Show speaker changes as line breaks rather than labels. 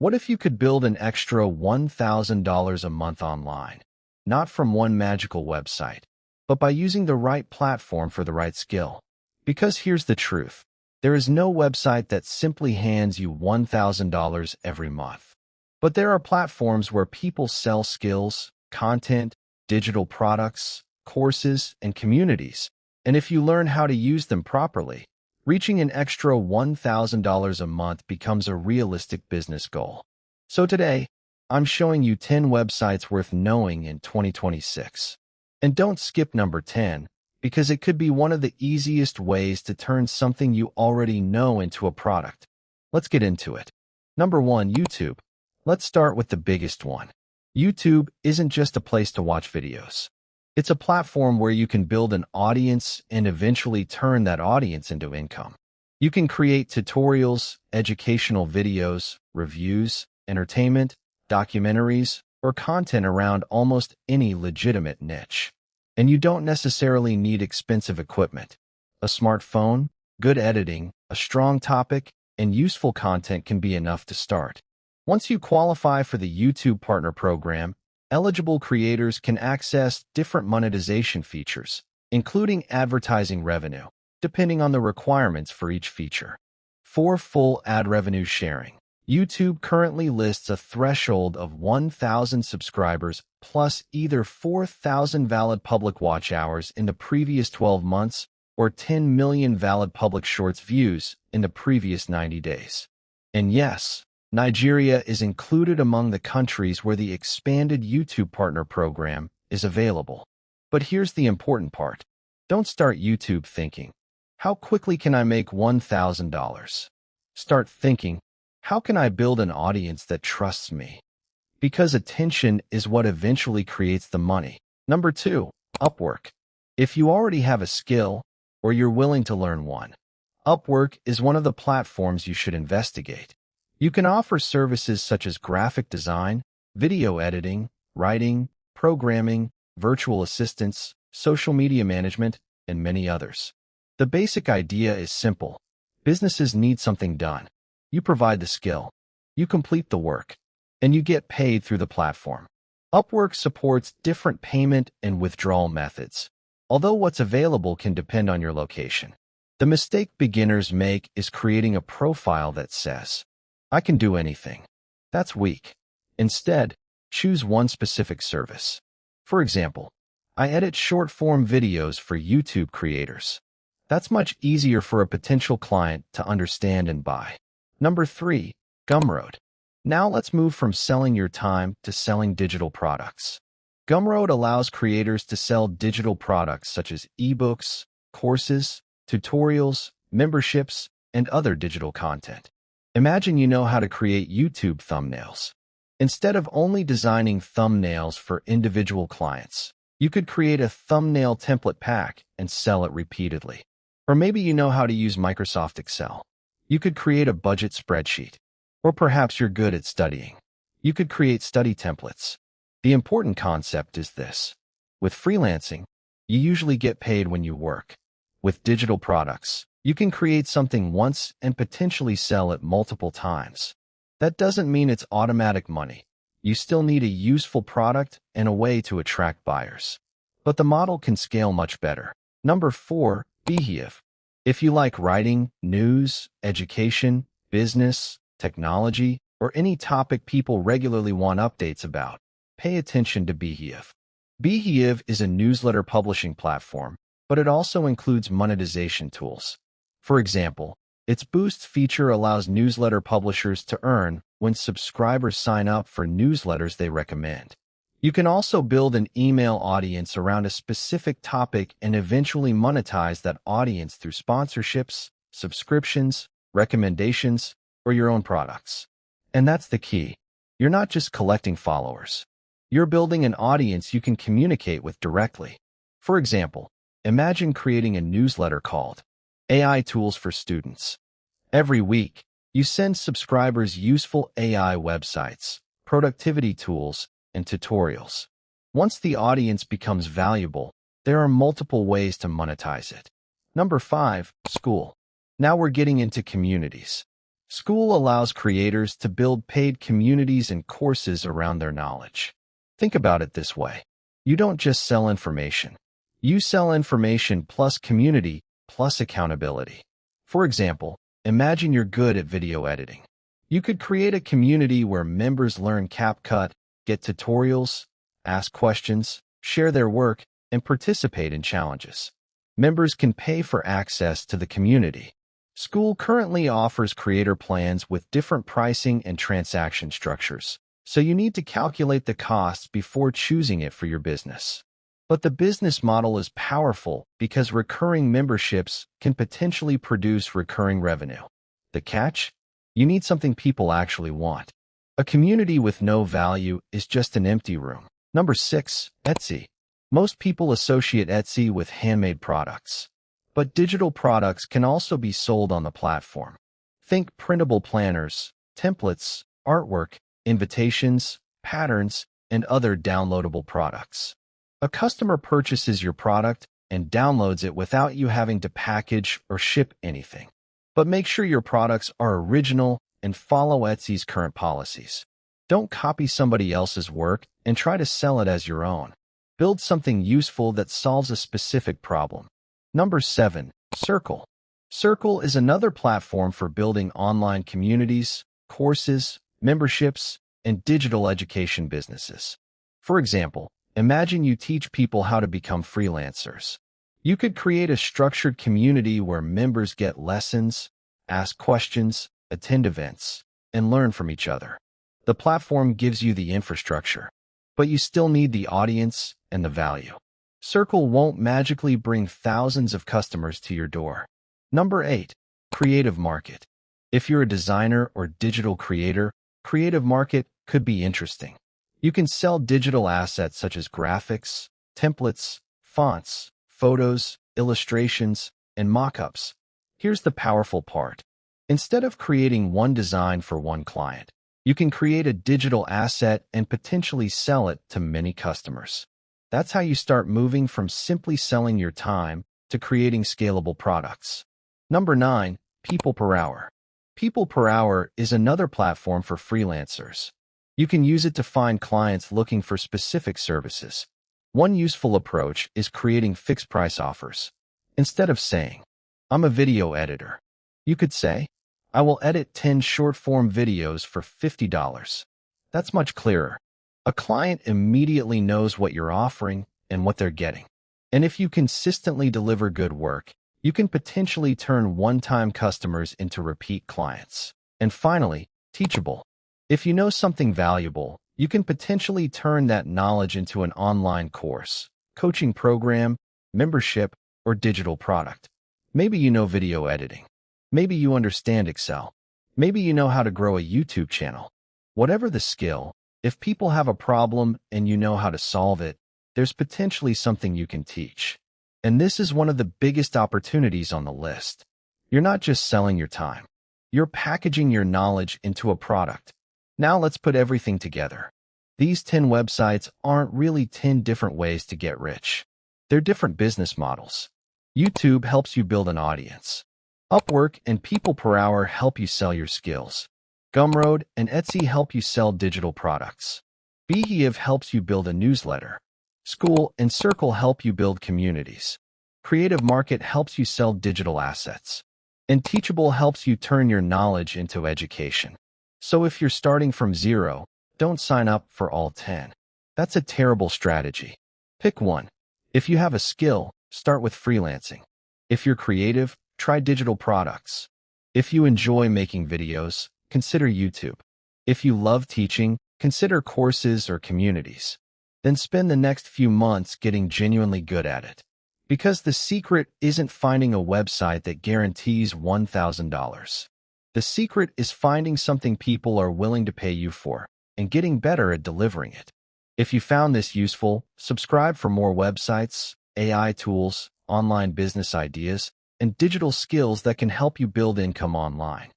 What if you could build an extra $1,000 a month online? Not from one magical website, but by using the right platform for the right skill. Because here's the truth. There is no website that simply hands you $1,000 every month. But there are platforms where people sell skills, content, digital products, courses, and communities. And if you learn how to use them properly, reaching an extra $1,000 a month becomes a realistic business goal. So today, I'm showing you 10 websites worth knowing in 2026. And don't skip number 10, because it could be one of the easiest ways to turn something you already know into a product. Let's get into it. Number 1, YouTube. Let's start with the biggest one. YouTube isn't just a place to watch videos. It's a platform where you can build an audience and eventually turn that audience into income. You can create tutorials, educational videos, reviews, entertainment, documentaries, or content around almost any legitimate niche. And you don't necessarily need expensive equipment. A smartphone, good editing, a strong topic, and useful content can be enough to start. Once you qualify for the YouTube Partner Program, eligible creators can access different monetization features, including advertising revenue, depending on the requirements for each feature. For full ad revenue sharing, YouTube currently lists a threshold of 1,000 subscribers plus either 4,000 valid public watch hours in the previous 12 months or 10 million valid public shorts views in the previous 90 days. And yes, Nigeria is included among the countries where the expanded YouTube Partner Program is available. But here's the important part. Don't start YouTube thinking, how quickly can I make $1,000? Start thinking, how can I build an audience that trusts me? Because attention is what eventually creates the money. Number 2, Upwork. If you already have a skill or you're willing to learn one, Upwork is one of the platforms you should investigate. You can offer services such as graphic design, video editing, writing, programming, virtual assistants, social media management, and many others. The basic idea is simple. Businesses need something done. You provide the skill, you complete the work, and you get paid through the platform. Upwork supports different payment and withdrawal methods, although what's available can depend on your location. The mistake beginners make is creating a profile that says, I can do anything. That's weak. Instead, choose one specific service. For example, I edit short-form videos for YouTube creators. That's much easier for a potential client to understand and buy. Number 3, Gumroad. Now let's move from selling your time to selling digital products. Gumroad allows creators to sell digital products such as ebooks, courses, tutorials, memberships, and other digital content. Imagine you know how to create YouTube thumbnails. Instead of only designing thumbnails for individual clients, you could create a thumbnail template pack and sell it repeatedly. Or maybe you know how to use Microsoft Excel. You could create a budget spreadsheet. Or perhaps you're good at studying. You could create study templates. The important concept is this. With freelancing, you usually get paid when you work. With digital products, you can create something once and potentially sell it multiple times. That doesn't mean it's automatic money. You still need a useful product and a way to attract buyers. But the model can scale much better. Number 4, Beehiiv. If you like writing, news, education, business, technology, or any topic people regularly want updates about, pay attention to Beehiiv. Beehiiv is a newsletter publishing platform, but it also includes monetization tools. For example, its Boost feature allows newsletter publishers to earn when subscribers sign up for newsletters they recommend. You can also build an email audience around a specific topic and eventually monetize that audience through sponsorships, subscriptions, recommendations, or your own products. And that's the key. You're not just collecting followers. You're building an audience you can communicate with directly. For example, imagine creating a newsletter called AI Tools for Students. Every week, you send subscribers useful AI websites, productivity tools, and tutorials. Once the audience becomes valuable, there are multiple ways to monetize it. Number 5, Skool. Now we're getting into communities. Skool allows creators to build paid communities and courses around their knowledge. Think about it this way. You don't just sell information. You sell information plus community plus accountability. For example, imagine you're good at video editing. You could create a community where members learn CapCut, get tutorials, ask questions, share their work, and participate in challenges. Members can pay for access to the community. Skool currently offers creator plans with different pricing and transaction structures, so you need to calculate the costs before choosing it for your business. But the business model is powerful because recurring memberships can potentially produce recurring revenue. The catch? You need something people actually want. A community with no value is just an empty room. Number 6, Etsy. Most people associate Etsy with handmade products. But digital products can also be sold on the platform. Think printable planners, templates, artwork, invitations, patterns, and other downloadable products. A customer purchases your product and downloads it without you having to package or ship anything. But make sure your products are original and follow Etsy's current policies. Don't copy somebody else's work and try to sell it as your own. Build something useful that solves a specific problem. Number 7, Skool. Skool is another platform for building online communities, courses, memberships, and digital education businesses. For example, imagine you teach people how to become freelancers. You could create a structured community where members get lessons, ask questions, attend events, and learn from each other. The platform gives you the infrastructure, but you still need the audience and the value. Skool won't magically bring thousands of customers to your door. Number 8, Creative Market. If you're a designer or digital creator, Creative Market could be interesting. You can sell digital assets such as graphics, templates, fonts, photos, illustrations, and mockups. Here's the powerful part. Instead of creating one design for one client, you can create a digital asset and potentially sell it to many customers. That's how you start moving from simply selling your time to creating scalable products. Number 9, PeoplePerHour. PeoplePerHour is another platform for freelancers. You can use it to find clients looking for specific services. One useful approach is creating fixed-price offers. Instead of saying, "I'm a video editor," you could say, "I will edit 10 short-form videos for $50. That's much clearer. A client immediately knows what you're offering and what they're getting. And if you consistently deliver good work, you can potentially turn one-time customers into repeat clients. And finally, Teachable. If you know something valuable, you can potentially turn that knowledge into an online course, coaching program, membership, or digital product. Maybe you know video editing. Maybe you understand Excel. Maybe you know how to grow a YouTube channel. Whatever the skill, if people have a problem and you know how to solve it, there's potentially something you can teach. And this is one of the biggest opportunities on the list. You're not just selling your time. You're packaging your knowledge into a product. Now let's put everything together. These 10 websites aren't really 10 different ways to get rich. They're different business models. YouTube helps you build an audience. Upwork and PeoplePerHour help you sell your skills. Gumroad and Etsy help you sell digital products. Beehiiv helps you build a newsletter. Skool and Skool help you build communities. Creative Market helps you sell digital assets. And Teachable helps you turn your knowledge into education. So if you're starting from zero, don't sign up for all 10. That's a terrible strategy. Pick one. If you have a skill, start with freelancing. If you're creative, try digital products. If you enjoy making videos, consider YouTube. If you love teaching, consider courses or communities. Then spend the next few months getting genuinely good at it. Because the secret isn't finding a website that guarantees $1,000. The secret is finding something people are willing to pay you for and getting better at delivering it. If you found this useful, subscribe for more websites, AI tools, online business ideas, and digital skills that can help you build income online.